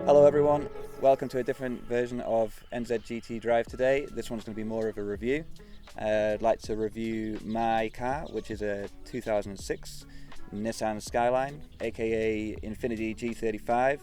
Hello everyone, welcome to a different version of NZGT Drive today. This one's going to be more of a review. I'd like to review my car, which is a 2006 Nissan Skyline, aka Infiniti G35.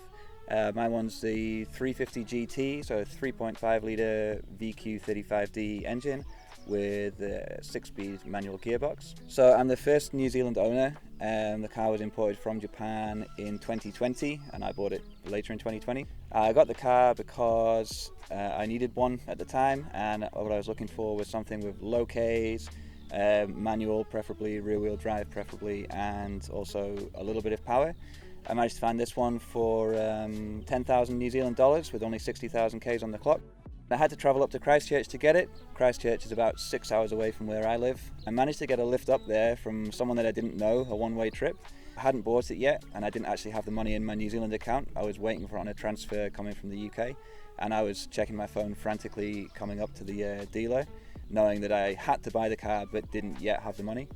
My one's the 350GT, so a 3.5 litre VQ35D engine with a 6-speed manual gearbox. So I'm the first New Zealand owner. The car was imported from Japan in 2020 and I bought it later in 2020. I got the car because I needed one at the time, and what I was looking for was something with low Ks, manual preferably, rear wheel drive preferably, and also a little bit of power. I managed to find this one for 10,000 New Zealand dollars with only 60,000 Ks on the clock. I had to travel up to Christchurch to get it. Christchurch is about 6 hours away from where I live. I managed to get a lift up there from someone that I didn't know, a one-way trip. I hadn't bought it yet, and I didn't actually have the money in my New Zealand account. I was waiting for it on a transfer coming from the UK, and I was checking my phone frantically coming up to the dealer, knowing that I had to buy the car but didn't yet have the money.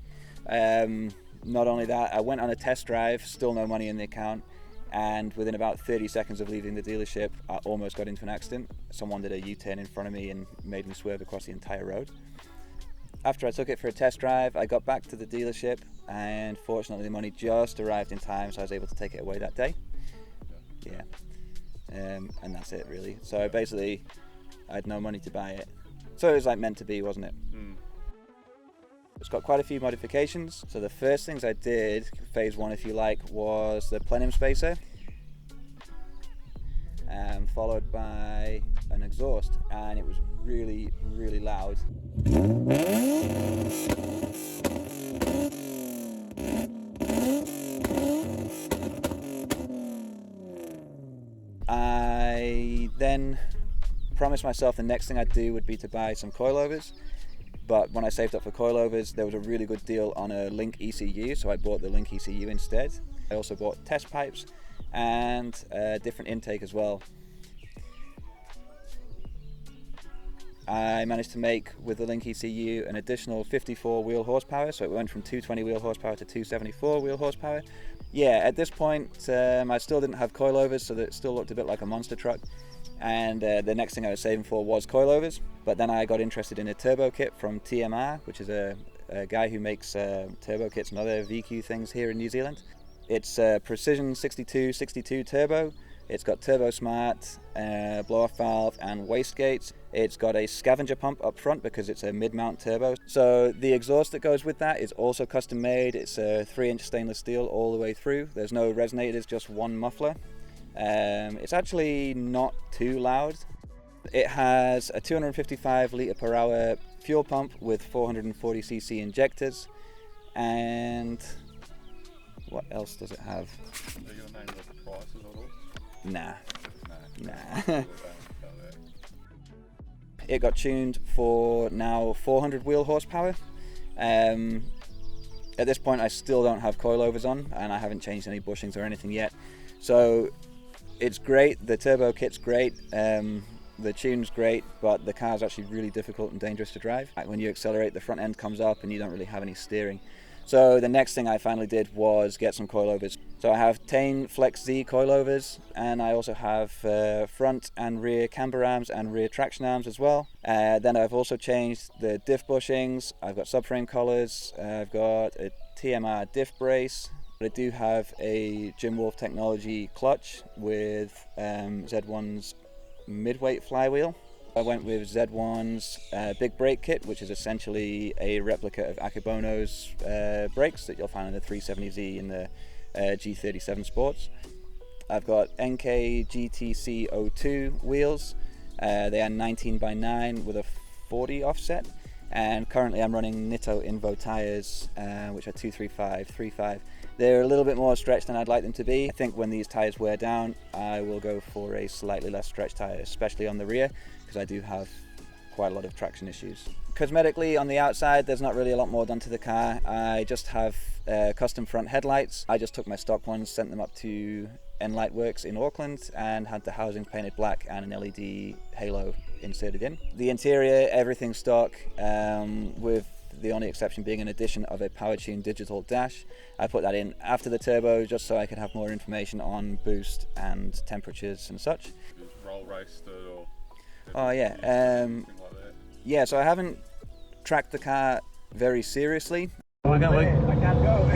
Not only that, I went on a test drive, still no money in the account, and within about 30 seconds of leaving the dealership, I almost got into an accident. Someone did a U-turn in front of me and made me swerve across the entire road. After I took it for a test drive, I got back to the dealership, and fortunately the money just arrived in time, so I was able to take it away that day. Yeah, and that's it really. So basically, I had no money to buy it. So it was like meant to be, wasn't it? It's got quite a few modifications. So the first things I did, phase one if you like, was the plenum spacer, followed by an exhaust, and it was really, really loud. I then promised myself the next thing I'd do would be to buy some coilovers. But when I saved up for coilovers, there was a really good deal on a Link ECU, so I bought the Link ECU instead. I also bought test pipes and a different intake as well. I managed to make, with the Link ECU, an additional 54 wheel horsepower, so it went from 220 wheel horsepower to 274 wheel horsepower. Yeah, at this point, I still didn't have coilovers, so that it still looked a bit like a monster truck. And the next thing I was saving for was coilovers, but then I got interested in a turbo kit from TMR, which is a guy who makes turbo kits and other VQ things here in New Zealand. It's a Precision 6262 turbo. It's got Turbo Smart, blow-off valve and wastegates. It's got a scavenger pump up front because it's a mid-mount turbo. So the exhaust that goes with that is also custom made. It's a 3-inch stainless steel all the way through. There's no resonators, just one muffler. It's actually not too loud. It has a 255 litre per hour fuel pump with 440cc injectors, and what else does it have? Are you gonna name the prices at all? Nah. It got tuned for now 400 wheel horsepower. At this point I still don't have coilovers on, and I haven't changed any bushings or anything yet. So it's great, the turbo kit's great, the tune's great, but the car's actually really difficult and dangerous to drive. When you accelerate, the front end comes up and you don't really have any steering. So the next thing I finally did was get some coilovers. So I have Tane Flex Z coilovers, and I also have front and rear camber arms and rear traction arms as well. Then I've also changed the diff bushings, I've got subframe collars, I've got a TMR diff brace. I do have a Jim Wolf Technology clutch with Z1's mid-weight flywheel. I went with Z1's big brake kit, which is essentially a replica of Akebono's brakes that you'll find in the 370Z and the G37 Sports. I've got NK GTC 02 wheels. They are 19x9 with a 40 offset. And currently I'm running Nitto Invo tyres, which are 235/35. They're a little bit more stretched than I'd like them to be. I think when these tyres wear down, I will go for a slightly less stretched tyre, especially on the rear, because I do have quite a lot of traction issues. Cosmetically, on the outside, there's not really a lot more done to the car. I just have custom front headlights. I just took my stock ones, sent them up to Enlight Works in Auckland, and had the housings painted black and an LED halo inserted in. The interior, everything's stock, with the only exception being an addition of a power tune digital dash. I put that in after the turbo just so I could have more information on boost and temperatures and such. Is roll raced or? Oh yeah, Anything like that? yeah. So I haven't tracked the car very seriously. I can't go.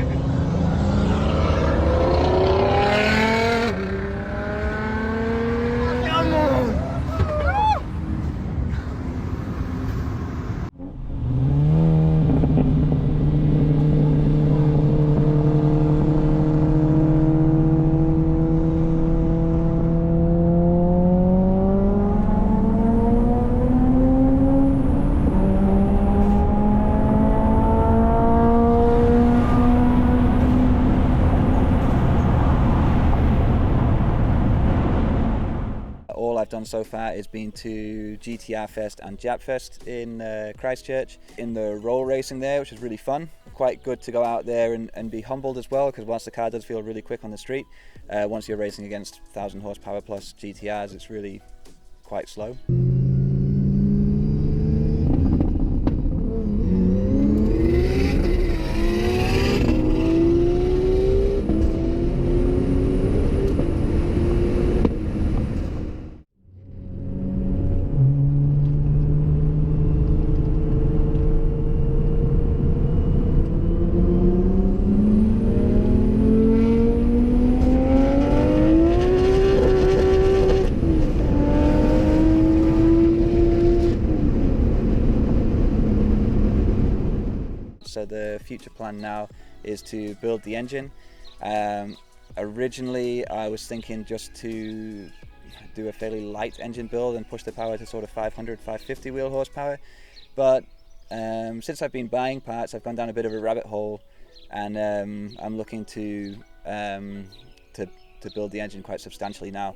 All I've done so far is been to GTR Fest and Jap Fest in Christchurch, in the roll racing there, which is really fun. Quite good to go out there and be humbled as well, because whilst the car does feel really quick on the street, once you're racing against 1000 horsepower plus GTRs, it's really quite slow. So the future plan now is to build the engine. Originally I was thinking just to do a fairly light engine build and push the power to sort of 500, 550 wheel horsepower, but since I've been buying parts, I've gone down a bit of a rabbit hole, and I'm looking to build the engine quite substantially now.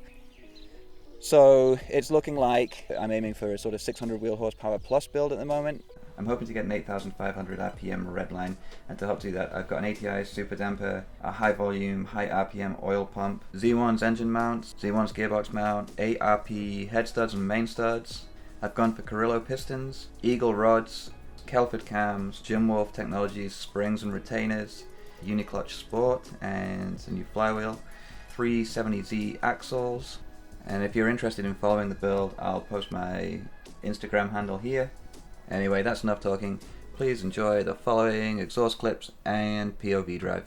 So it's looking like I'm aiming for a sort of 600 wheel horsepower plus build at the moment. I'm hoping to get an 8,500 RPM redline, and to help do that I've got an ATI super damper, a high volume, high RPM oil pump, Z1's engine mount, Z1's gearbox mount, 8 RP head studs and main studs. I've gone for Carrillo pistons, Eagle rods, Kelford cams, Jim Wolf Technologies springs and retainers, Uniclutch Sport and a new flywheel, 370Z axles. And if you're interested in following the build, I'll post my Instagram handle here. Anyway, that's enough talking. Please enjoy the following exhaust clips and POV drive.